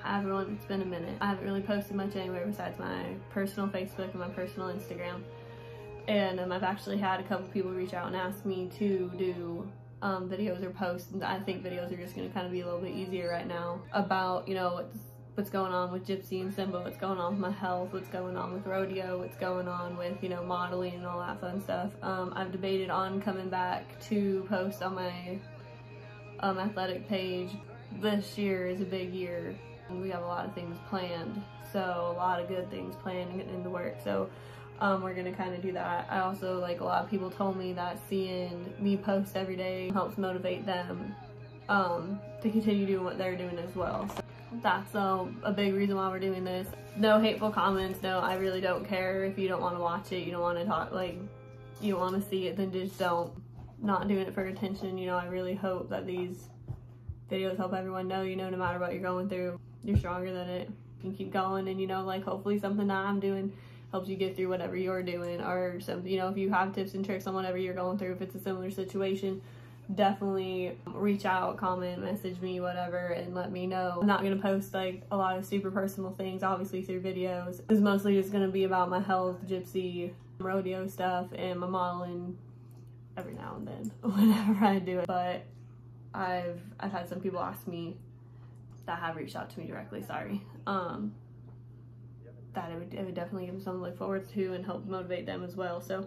Hi everyone, it's been a minute. I haven't really posted much anywhere besides my personal Facebook and my personal Instagram. And I've actually had a couple people reach out and ask me to do videos or posts. And I think videos are just going to kind of be a little bit easier right now about, you know, what's going on with Gypsy and Simba, what's going on with my health, what's going on with rodeo, what's going on with, you know, modeling and all that fun stuff. I've debated on coming back to post on my athletic page. This year is a big year. We have a lot of things planned, so a lot of good things planned and getting into work. So we're gonna kind of do that. I also, like, a lot of people told me that seeing me post every day helps motivate them to continue doing what they're doing as well. So that's a big reason why we're doing this. No hateful comments. No, I really don't care if you don't want to watch it, you don't want to talk, like, you don't want to see it, then just don't. Not doing it for attention. You know, I really hope that these videos help everyone know, you know, no matter what you're going through, you're stronger than it. You can keep going, and, you know, like, hopefully something that I'm doing helps you get through whatever you're doing, or something, you know, if you have tips and tricks on whatever you're going through, if it's a similar situation, definitely reach out, comment, message me, whatever, and let me know. I'm not gonna post like a lot of super personal things, obviously, through videos. It's mostly just gonna be about my health, Gypsy, rodeo stuff, and my modeling every now and then whenever I do it. But I've had some people ask me that have reached out to me directly, that it would definitely give them something to look forward to and help motivate them as well. So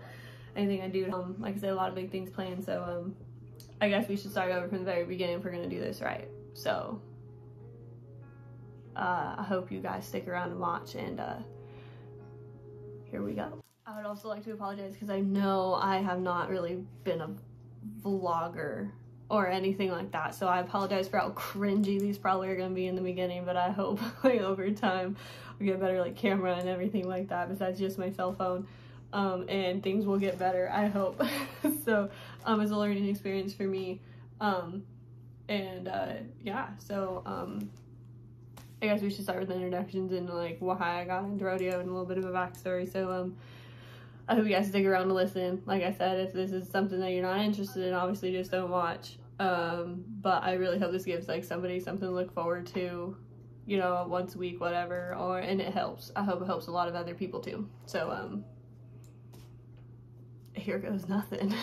anything I do, like I said, a lot of big things planned. So I guess we should start over from the very beginning if we're gonna do this right. So I hope you guys stick around and watch, and here we go. I would also like to apologize because I know I have not really been a vlogger or anything like that, so I apologize for how cringy these probably are gonna be in the beginning, but I hope like over time we get better, like, camera and everything like that besides just my cell phone, and things will get better, I hope. So it's a learning experience for me, yeah, so I guess we should start with the introductions and, like, why I got into rodeo and a little bit of a backstory. So I hope you guys stick around to listen. Like I said, if this is something that you're not interested in, obviously just don't watch. But I really hope this gives, like, somebody something to look forward to, you know, once a week, whatever, and it helps. I hope it helps a lot of other people too. So here goes nothing.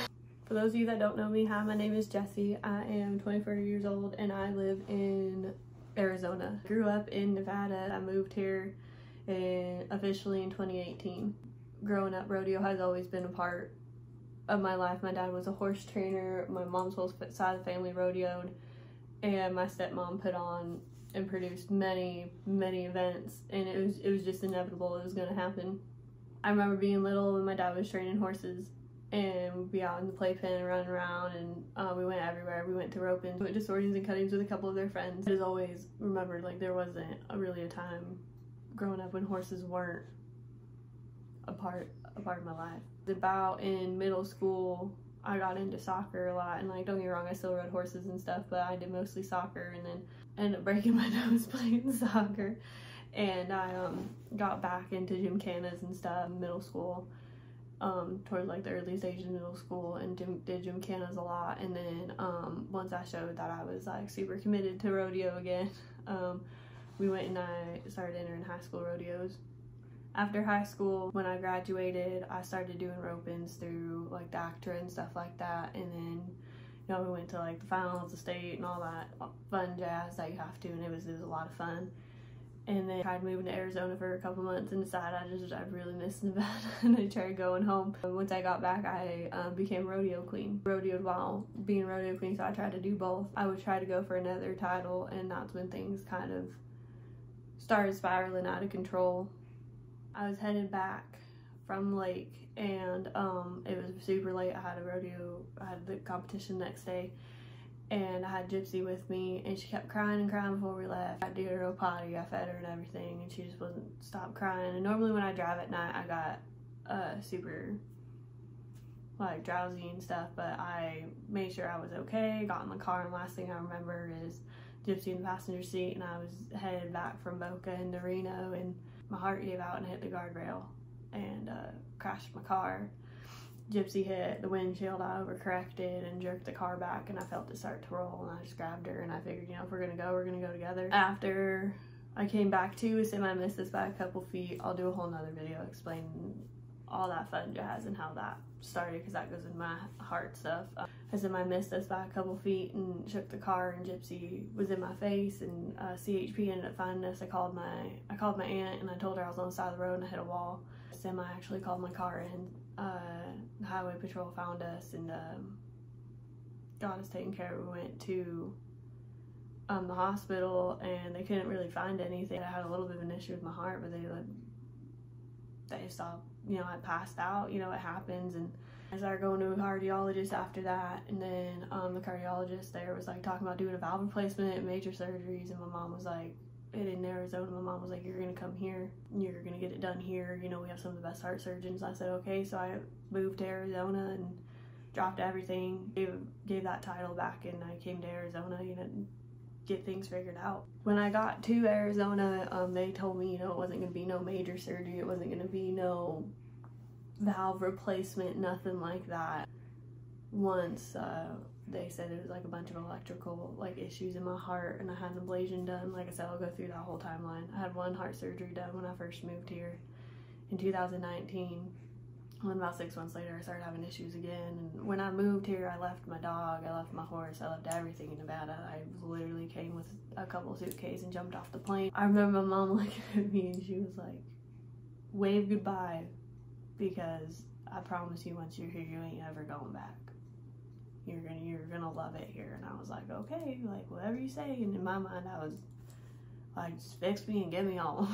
For those of you that don't know me, hi, my name is Jessie. I am 24 years old and I live in Arizona. Grew up in Nevada. I moved here officially in 2018. Growing up, rodeo has always been a part of my life. My dad was a horse trainer, my mom's whole side of the family rodeoed, and my stepmom put on and produced many events, and it was just inevitable it was going to happen. I remember being little when my dad was training horses, and we'd be out in the playpen and running around, and we went everywhere. We went to roping, went to sorties and cuttings with a couple of their friends. I just always remembered, like, there wasn't really a time growing up when horses weren't a part of my life. About in middle school, I got into soccer a lot, and, like, don't get me wrong, I still rode horses and stuff, but I did mostly soccer, and then ended up breaking my nose playing soccer. And I got back into gymkhanas and stuff in middle school, towards, like, the early stages of middle school, and did gymkhanas a lot. And then once I showed that I was, like, super committed to rodeo again, we went and I started entering high school rodeos. After high school, when I graduated, I started doing rope-ins through, like, the ACTRA and stuff like that, and then, you know, we went to, like, the finals, the state, and all that fun jazz that you have to, and it was a lot of fun. And then I tried moving to Arizona for a couple months and decided I really missed Nevada, and I tried going home. Once I got back, I became rodeo queen. Rodeoed while being rodeo queen, so I tried to do both. I would try to go for another title, and that's when things kind of started spiraling out of control. I was headed back from Lake, and it was super late. I had the competition next day, and I had Gypsy with me, and she kept crying and crying before we left. I did her potty, I fed her and everything, and she just wouldn't stop crying. And normally when I drive at night, I got super, like, drowsy and stuff, but I made sure I was okay, got in the car, and last thing I remember is Gypsy in the passenger seat, and I was headed back from Boca into Reno, and my heart gave out and hit the guardrail and crashed my car. Gypsy hit the windshield, I overcorrected and jerked the car back, and I felt it start to roll, and I just grabbed her, and I figured, you know, if we're gonna go, we're gonna go together. After I came back to, I missed this by a couple feet. I'll do a whole nother video explaining all that fun jazz and how that started, because that goes in my heart stuff. I missed this by a couple feet and shook the car, and Gypsy was in my face, and CHP ended up finding us. I called my aunt, and I told her I was on the side of the road and I hit a wall. Semi actually called my car in. The highway patrol found us and got us taken care of. We went to the hospital, and they couldn't really find anything. I had a little bit of an issue with my heart, but they stopped. You know, I passed out. You know, it happens. And I started going to a cardiologist after that, and then the cardiologist there was like talking about doing a valve replacement and major surgeries, and my mom was like, in Arizona, my mom was like, you're gonna come here, you're gonna get it done here, you know, we have some of the best heart surgeons. I said okay, so I moved to Arizona and dropped everything, gave that title back, and I came to Arizona, you know, get things figured out. When I got to Arizona, they told me, you know, it wasn't gonna be no major surgery, it wasn't gonna be no valve replacement, nothing like that. Once they said it was like a bunch of electrical like issues in my heart, and I had an ablation done. Like I said, I'll go through that whole timeline. I had one heart surgery done when I first moved here in 2019. And then about 6 months later I started having issues again, and when I moved here I left my dog, I left my horse, I left everything in Nevada. I literally came with a couple of suitcases and jumped off the plane. I remember my mom looking at me and she was like, wave goodbye, because I promise you once you're here you ain't ever going back. You're gonna love it here. And I was like, okay, like whatever you say. And in my mind I was like, just fix me and get me home.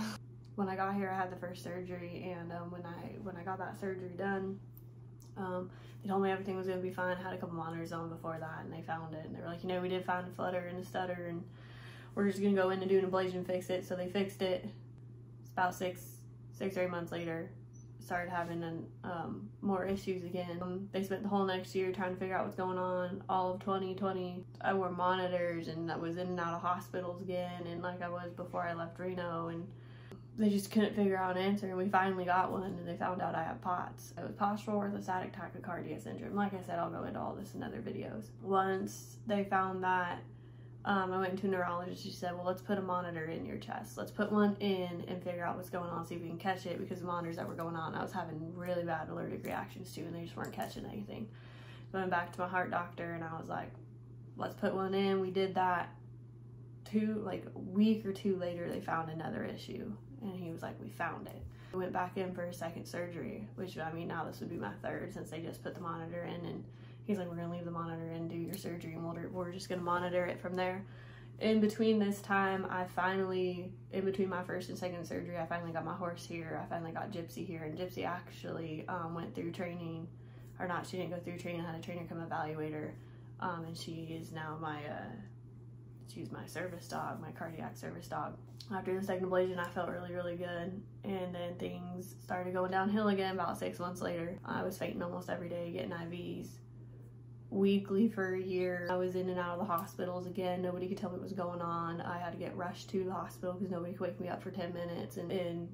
When I got here I had the first surgery, and when I got that surgery done, they told me everything was gonna be fine. I had a couple monitors on before that, and they found it, and they were like, you know, we did find a flutter and a stutter, and we're just gonna go in and do an ablation and fix it. So they fixed it. It's about six or 8 months later, started having more issues again. They spent the whole next year trying to figure out what's going on. All of 2020 I wore monitors, and I was in and out of hospitals again, and like I was before I left Reno, and they just couldn't figure out an answer. And we finally got one, and they found out I have POTS. It was postural orthostatic tachycardia syndrome. Like I said, I'll go into all this in other videos. Once they found that, I went to a neurologist. She said, well, let's put a monitor in your chest. Let's put one in and figure out what's going on, see if we can catch it, because the monitors that were going on, I was having really bad allergic reactions to, and they just weren't catching anything. So I went back to my heart doctor, and I was like, let's put one in. We did that. A week or two later, they found another issue, and he was like, we found it. I went back in for a second surgery, which, I mean, now this would be my third, since they just put the monitor in, and he's like, we're gonna leave the monitor in, do your surgery, and we're just gonna monitor it from there. In between this time, in between my first and second surgery, I finally got my horse here. I finally got Gypsy here, and Gypsy actually went through training, or not, she didn't go through training. I had a trainer come evaluate her, and she is now she's my service dog, my cardiac service dog. After the second ablation, I felt really, really good, and then things started going downhill again about 6 months later. I was fainting almost every day, getting IVs weekly for a year. I was in and out of the hospitals again. Nobody could tell me what was going on. I had to get rushed to the hospital because nobody could wake me up for 10 minutes. And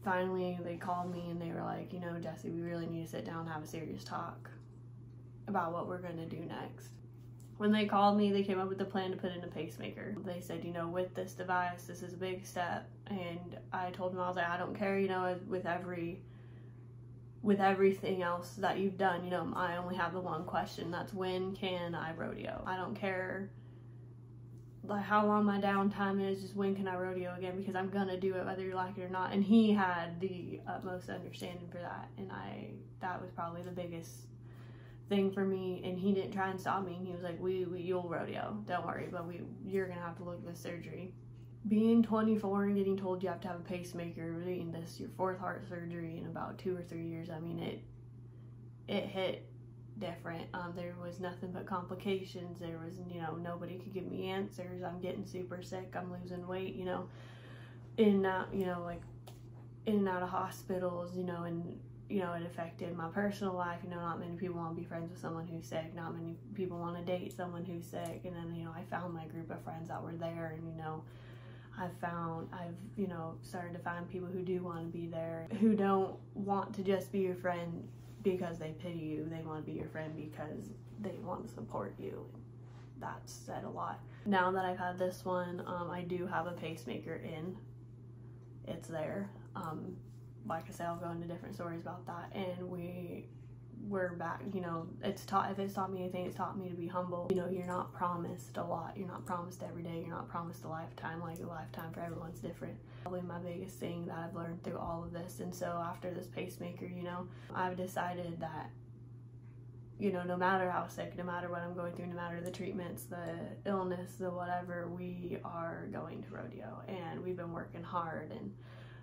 finally they called me and they were like, you know, Jessie, we really need to sit down and have a serious talk about what we're gonna do next. When they called me, they came up with a plan to put in a pacemaker. They said, you know, with this device, this is a big step. And I told them, I was like, I don't care, you know, with everything else that you've done, you know, I only have the one question. That's, when can I rodeo? I don't care like how long my downtime is, just when can I rodeo again, because I'm gonna do it whether you like it or not. And he had the utmost understanding for that, and that was probably the biggest thing for me. And he didn't try and stop me. He was like, you'll rodeo, don't worry, but you're gonna have to look at this surgery. Being 24 and getting told you have to have a pacemaker, being this your fourth heart surgery in about 2 or 3 years, I mean, it hit different. There was nothing but complications. There was, you know, nobody could give me answers. I'm getting super sick. I'm losing weight, you know, in and out, you know, like in and out of hospitals, you know, and, you know, it affected my personal life. You know, not many people want to be friends with someone who's sick. Not many people want to date someone who's sick. And then, you know, I found my group of friends that were there, and, you know, I've, you know, started to find people who do want to be there, who don't want to just be your friend because they pity you. They want to be your friend because they want to support you. That said a lot. Now that I've had this one, I do have a pacemaker in. It's there. Like I said, I'll go into different stories about that. And we're back, you know, if it's taught me anything, it's taught me to be humble. You know, you're not promised a lot. You're not promised every day. You're not promised a lifetime. Like, a lifetime for everyone's different. Probably my biggest thing that I've learned through all of this. And so after this pacemaker, you know, I've decided that, you know, no matter how sick, no matter what I'm going through, no matter the treatments, the illness, the whatever, we are going to rodeo, and we've been working hard, and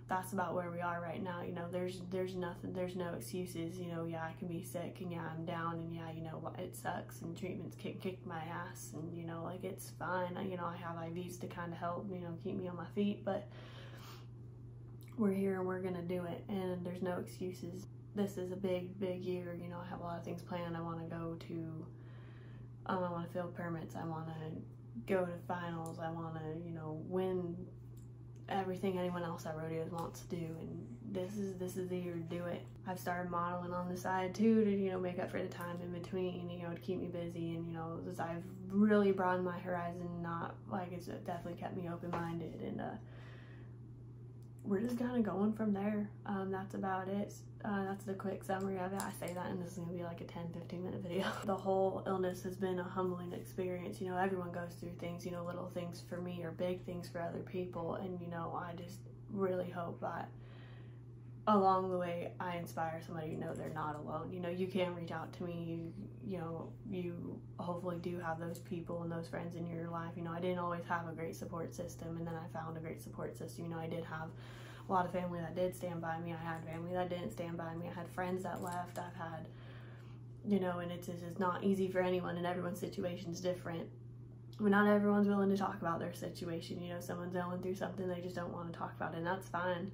that's about where we are right now. You know, there's nothing, there's no excuses. You know, yeah, I can be sick, and yeah, I'm down, and yeah, you know, it sucks, and treatments kick my ass, and you know, like, it's fine. You know, I have IVs to kind of help, you know, keep me on my feet, but we're here and we're gonna do it, and there's no excuses. This is a big year. You know, I have a lot of things planned. I want to go to, I want to field permits. I want to go to finals. I want to, you know, win everything anyone else at rodeos wants to do, and this is the year to do it. I've started modeling on the side too, to, you know, make up for the time in between, you know, to keep me busy, and you know, as I've really broadened my horizon, not like, it's definitely kept me open-minded, and we're just kind of going from there. That's about it. That's the quick summary of it. I say that, and this is gonna be like a 10-15 minute video. The whole illness has been a humbling experience. You know, everyone goes through things, you know, little things for me or big things for other people, and you know, I just really hope that along the way I inspire somebody to know they're not alone. You know, you can reach out to me. You know, you hopefully do have those people and those friends in your life. You know, I didn't always have a great support system, and then I found a great support system. You know, I did have a lot of family that did stand by me. I had family that didn't stand by me. I had friends that left. I've had, you know, and it's not easy for anyone, and everyone's situation's different. I mean, not everyone's willing to talk about their situation. You know, someone's going through something, they just don't want to talk about it, and that's fine.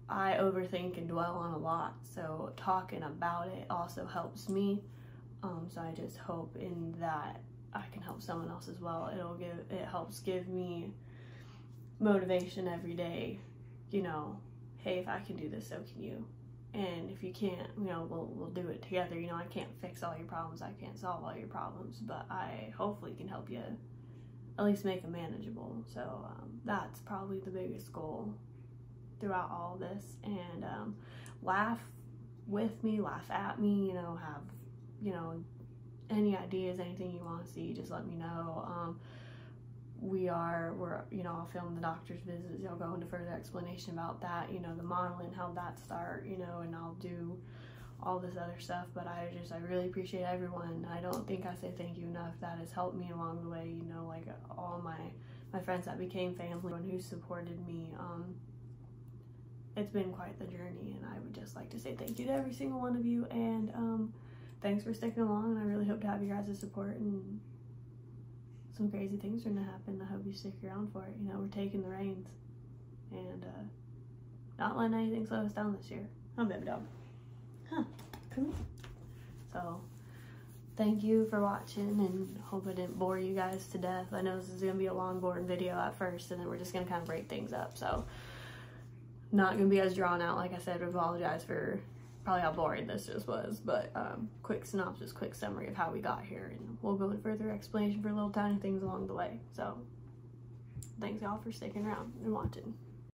I overthink and dwell on a lot, so talking about it also helps me. So I just hope in that I can help someone else as well. It helps give me motivation every day. You know, hey, if I can do this, so can you. And if you can't, you know, we'll do it together. You know, I can't fix all your problems. I can't solve all your problems, but I hopefully can help you at least make them manageable. So that's probably the biggest goal throughout all this. And laugh with me, laugh at me, you know, have, you know, any ideas, anything you want to see, just let me know. We're, you know, I'll film the doctor's visits. I'll go into further explanation about that, you know, the modeling, how that start, you know, and I'll do all this other stuff. But I really appreciate everyone. I don't think I say thank you enough. That has helped me along the way, you know, like all my friends that became family, everyone who supported me. It's been quite the journey, and I would just like to say thank you to every single one of you, and thanks for sticking along, and I really hope to have you guys' support, and some crazy things are gonna happen. I hope you stick around for it. You know, we're taking the reins, and not letting anything slow us down this year. Huh, baby dog? Huh, come here. So, thank you for watching, and hope I didn't bore you guys to death. I know this is gonna be a long, boring video at first, and then we're just gonna kind of break things up, so not gonna be as drawn out. Like I said, I apologize for probably how boring this just was, but quick synopsis, quick summary of how we got here, and we'll go into further explanation for little tiny things along the way. So thanks y'all for sticking around and watching.